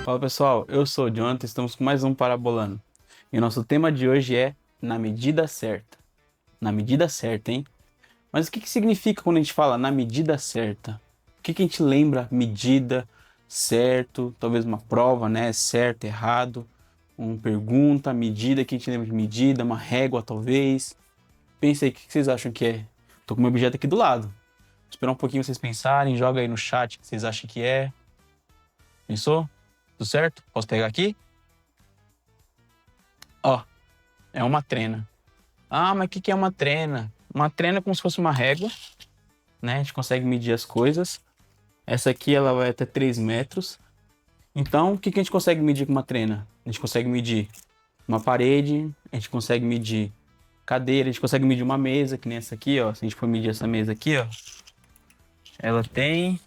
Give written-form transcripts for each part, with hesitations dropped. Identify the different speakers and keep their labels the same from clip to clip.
Speaker 1: Fala pessoal, eu sou o Jonathan, estamos com mais um Parabolando. E o nosso tema de hoje é na medida certa. Na medida certa, hein? Mas o que significa quando a gente fala na medida certa? O que a gente lembra medida, certo, talvez uma prova, né? Certo, errado, uma pergunta, medida, que a gente lembra de medida, uma régua talvez. Pensa aí, o que vocês acham que é? Tô com meu objeto aqui do lado. Vou esperar um pouquinho vocês pensarem, joga aí no chat o que vocês acham que é. Pensou? Tudo certo? Posso pegar aqui? Ó, é uma trena. Ah, mas o que é uma trena? Uma trena é como se fosse uma régua, né? A gente consegue medir as coisas. Essa aqui ela vai até 3 metros. Então, o que a gente consegue medir com uma trena? A gente consegue medir uma parede, a gente consegue medir cadeira, a gente consegue medir uma mesa, que nem essa aqui, ó. Se a gente for medir essa mesa aqui, ó, ela tem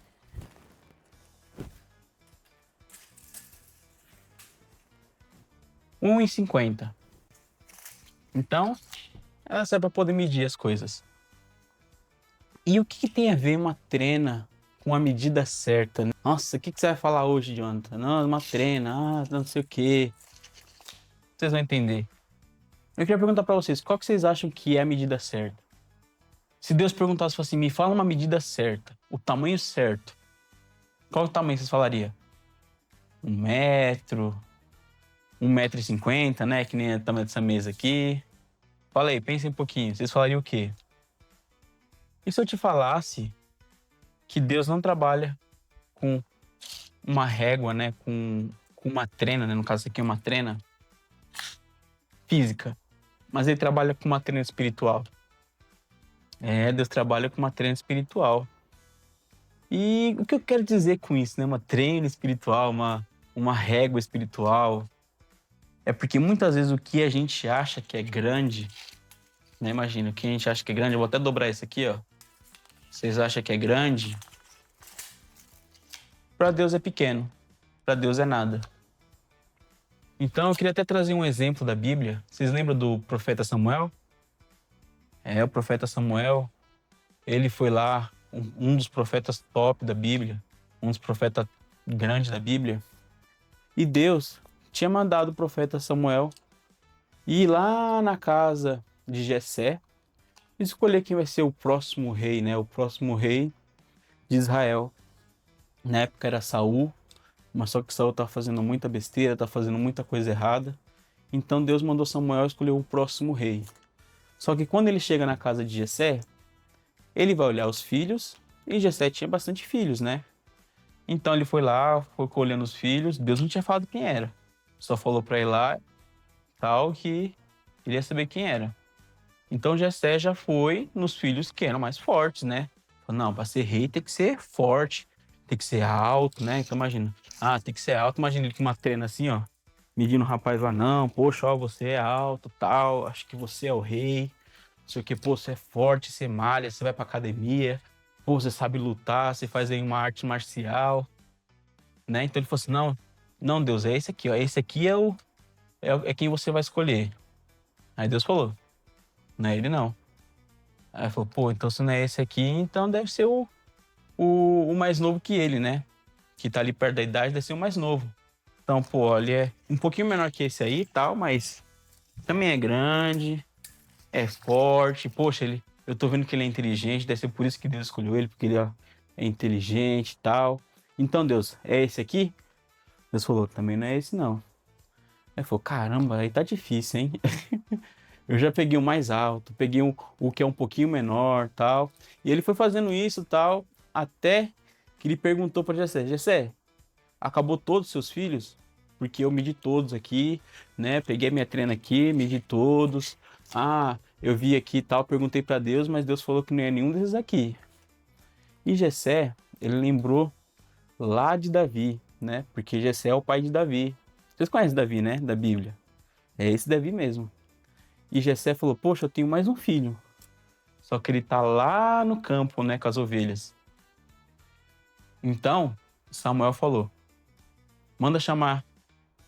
Speaker 1: 1,50. Então, ela serve para poder medir as coisas. E o que tem a ver uma trena com a medida certa, né? Nossa, o que você vai falar hoje, Jonathan? Não, uma trena, não sei o quê. Vocês vão entender. Eu queria perguntar para vocês, qual que vocês acham que é a medida certa? Se Deus perguntasse assim, me fala uma medida certa, o tamanho certo, qual o tamanho vocês falariam? 1 metro, 1,50 m, né? Que nem o tamanho dessa mesa aqui. Fala aí, pensem um pouquinho, vocês falariam o quê? E se eu te falasse que Deus não trabalha com uma régua, né? Com uma trena, né? No caso aqui, uma trena física, mas ele trabalha com uma trena espiritual. Deus trabalha com uma trena espiritual. E o que eu quero dizer com isso, né? Uma trena espiritual, uma régua espiritual. É porque muitas vezes o que a gente acha que é grande, né? Imagina, o que a gente acha que é grande, eu vou até dobrar isso aqui, ó. Vocês acham que é grande? Para Deus é pequeno, para Deus é nada. Então eu queria até trazer um exemplo da Bíblia. Vocês lembram do profeta Samuel? O profeta Samuel, ele foi lá, um dos profetas top da Bíblia, um dos profetas grandes da Bíblia. E Deus tinha mandado o profeta Samuel ir lá na casa de Jessé e escolher quem vai ser o próximo rei, né? O próximo rei de Israel. Na época era Saul, mas só que Saul estava fazendo muita besteira, estava fazendo muita coisa errada. Então Deus mandou Samuel escolher o próximo rei. Só que quando ele chega na casa de Jessé, ele vai olhar os filhos, e Jessé tinha bastante filhos, né? Então ele foi lá, foi olhando os filhos, Deus não tinha falado quem era. Só falou para ele lá, tal, que ele ia saber quem era. Então Jessé já foi nos filhos que eram mais fortes, né? Falou, não, para ser rei tem que ser forte, tem que ser alto, né? Então imagina, tem que ser alto, imagina ele com uma trena assim, ó, medindo o rapaz lá, não, poxa, ó, você é alto, tal, acho que você é o rei, não sei o que, pô, você é forte, você malha, você vai pra academia, pô, você sabe lutar, você faz aí uma arte marcial, né? Então ele falou assim, não, não, Deus, é esse aqui, ó, esse aqui é quem você vai escolher. Aí Deus falou, não é ele não. Aí falou, pô, então se não é esse aqui, então deve ser o mais novo que ele, né? Que tá ali perto da idade, deve ser o mais novo. Então, pô, ele é um pouquinho menor que esse aí e tal, mas também é grande, é forte. Poxa, eu tô vendo que ele é inteligente, deve ser por isso que Deus escolheu ele, porque ele ó, é inteligente e tal. Então, Deus, é esse aqui? Deus falou, também não é esse não. Aí falou, caramba, aí tá difícil, hein? Eu já peguei o mais alto, peguei o que é um pouquinho menor, tal. E ele foi fazendo isso, tal, até que ele perguntou para Jessé, Jessé, acabou todos os seus filhos? Porque eu medi todos aqui, né? Peguei minha trena aqui, medi todos. Eu vi aqui e tal, perguntei para Deus, mas Deus falou que não é nenhum desses aqui. E Jessé, ele lembrou lá de Davi, né? Porque Jessé é o pai de Davi. Vocês conhecem Davi, né? Da Bíblia. É esse Davi mesmo. E Jessé falou, poxa, eu tenho mais um filho. Só que ele tá lá no campo, né, com as ovelhas. Então, Samuel falou, manda chamar,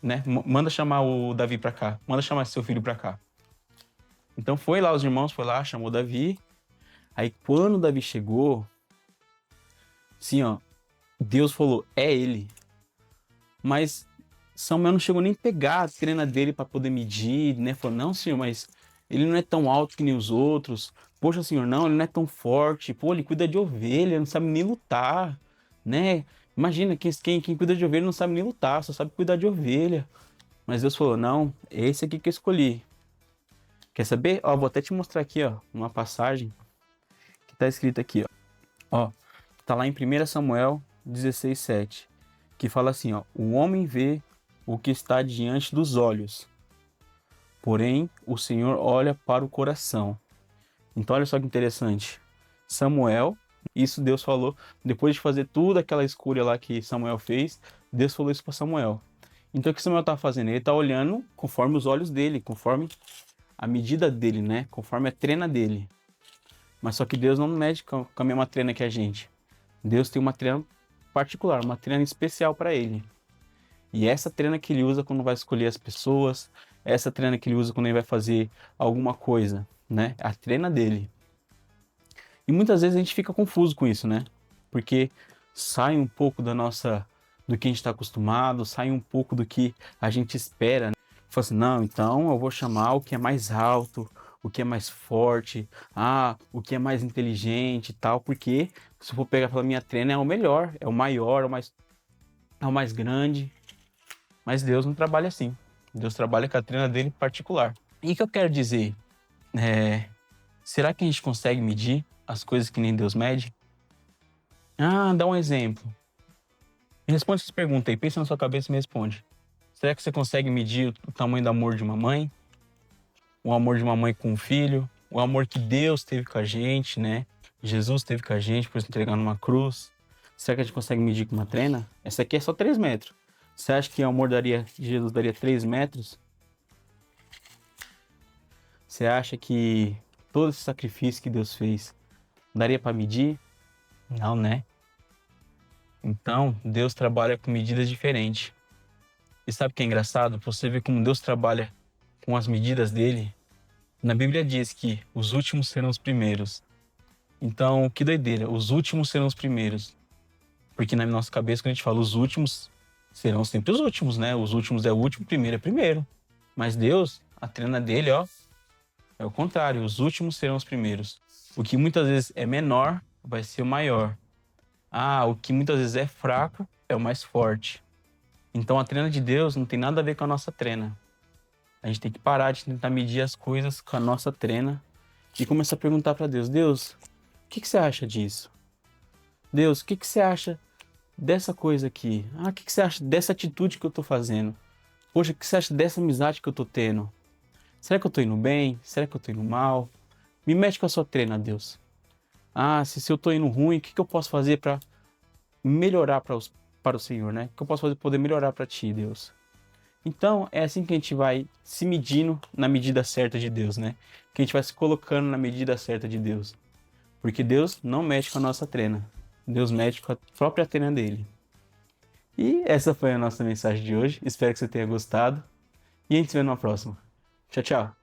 Speaker 1: né, manda chamar o Davi pra cá, manda chamar seu filho pra cá. Então foi lá, os irmãos foi lá, chamou Davi. Aí quando Davi chegou, assim, ó, Deus falou, é ele. Mas Samuel não chegou nem a pegar a trena dele para poder medir, né? Falou, não, senhor, mas ele não é tão alto que nem os outros. Poxa, senhor, não, ele não é tão forte. Pô, ele cuida de ovelha, não sabe nem lutar, né? Imagina, quem cuida de ovelha não sabe nem lutar, só sabe cuidar de ovelha. Mas Deus falou, não, é esse aqui que eu escolhi. Quer saber? Ó, vou até te mostrar aqui, ó, uma passagem que tá escrita aqui, ó. Ó, tá lá em 1 Samuel 16:7, que fala assim, ó, o homem vê o que está diante dos olhos, porém o Senhor olha para o coração. Então olha só que interessante. Samuel, isso Deus falou, depois de fazer toda aquela escolha lá que Samuel fez, Deus falou isso para Samuel. Então o que Samuel tá fazendo? Ele tá olhando conforme os olhos dele, conforme a medida dele, né? Conforme a trena dele. Mas só que Deus não mede com a mesma trena que a gente. Deus tem uma trena particular, uma trena especial para ele. E essa trena que ele usa quando vai escolher as pessoas, essa trena que ele usa quando ele vai fazer alguma coisa, né? A trena dele. E muitas vezes a gente fica confuso com isso, né? Porque sai um pouco do que a gente está acostumado, sai um pouco do que a gente espera, né? Fala assim, não, então eu vou chamar o que é mais alto, o que é mais forte, o que é mais inteligente e tal, porque se eu for pegar pela minha trena é o melhor, é o maior, é o mais grande. Mas Deus não trabalha assim. Deus trabalha com a trena dele particular. E o que eu quero dizer? Será que a gente consegue medir as coisas que nem Deus mede? Dá um exemplo. Responde essa pergunta aí, pensa na sua cabeça e me responde. Será que você consegue medir o tamanho do amor de uma mãe? O amor de uma mãe com um filho? O amor que Deus teve com a gente, né? Jesus teve com a gente por se entregar numa cruz. Será que a gente consegue medir com uma trena? Essa aqui é só 3 metros. Você acha que o amor de Jesus daria 3 metros? Você acha que todo esse sacrifício que Deus fez daria para medir? Não, né? Então, Deus trabalha com medidas diferentes. E sabe o que é engraçado? Você vê como Deus trabalha com as medidas dele. Na Bíblia diz que os últimos serão os primeiros. Então, que doideira, os últimos serão os primeiros. Porque na nossa cabeça, quando a gente fala os últimos, serão sempre os últimos, né? Os últimos é o último, o primeiro é primeiro. Mas Deus, a trena dele, ó, é o contrário, os últimos serão os primeiros. O que muitas vezes é menor vai ser o maior. O que muitas vezes é fraco é o mais forte. Então a trena de Deus não tem nada a ver com a nossa trena. A gente tem que parar de tentar medir as coisas com a nossa trena e começar a perguntar para Deus, Deus, o que você acha disso? Deus, o que você acha dessa coisa aqui? O que você acha dessa atitude que eu tô fazendo? Poxa, o que você acha dessa amizade que eu tô tendo? Será que eu tô indo bem? Será que eu tô indo mal? Me mete com a sua trena, Deus. Se eu tô indo ruim, o que eu posso fazer para melhorar para o Senhor, né? O que eu posso fazer para poder melhorar para ti, Deus? Então, é assim que a gente vai se medindo na medida certa de Deus, né? Que a gente vai se colocando na medida certa de Deus. Porque Deus não mexe com a nossa trena. Deus mexe com a própria trena dele. E essa foi a nossa mensagem de hoje. Espero que você tenha gostado. E a gente se vê numa próxima. Tchau, tchau.